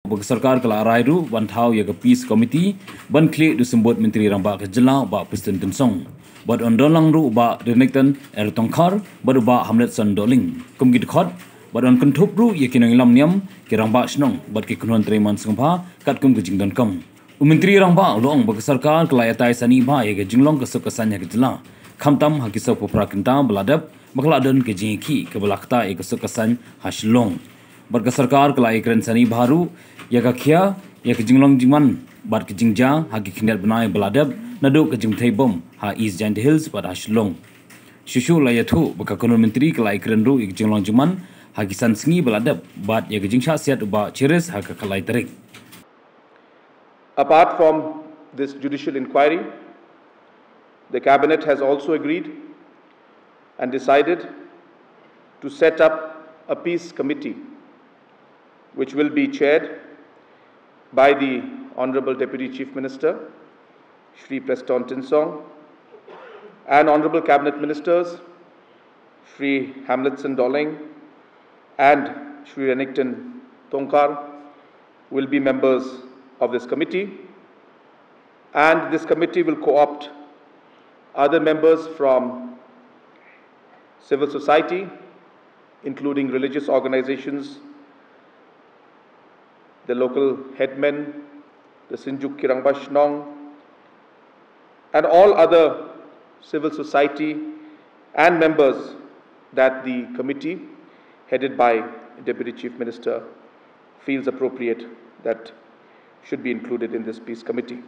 Bagi sarkar kala arairu bantau ya ke peace committee ban klik disebut menteri ramba ke jela ba Presiden Tensong. Bad on lang ru ba Renekton Tongkar badu ba Hamlet Sandoling. Kum gid khot bad on kuntup ru ya kinang lam niam ke ramba snong bad ke kunhon treman sengpa kat kum ke jingdon kam. Menteri ramba long bagi sarkar kala yatai sani ba ya ke jinglong ke sokasanya ke jela. Khamtam hakisau poprakenta beladap makladon ke jingki ke belakta ya ke sokasan haslong. Bagi sarkar kala ikren sani baru ya ka khia ya ke jinglong jingman bad ke jingja hagi kindat benai beladap nado ke jingthai bom ha East Giant Hills pada Shillong. Shushu la yathu baka konon menteri kala ikren ru ik jinglong jingman hagi san singi beladap bad ya ke jingsha siat uba cheres ha ka kalai tarik. Apart from this judicial inquiry, the cabinet has also agreed and decided to set up a peace committee which will be chaired by the Honorable Deputy Chief Minister, Shri Preston Tensong, and Honorable Cabinet Ministers, Shri Hamlet Sandoling and Shri Renekton Tongkar will be members of this committee, and this committee will co-opt other members from civil society, including religious organizations, the local headmen, the Sinjuk Kirangba Shnong, and all other civil society and members that the committee headed by Deputy Chief Minister feels appropriate that should be included in this peace committee.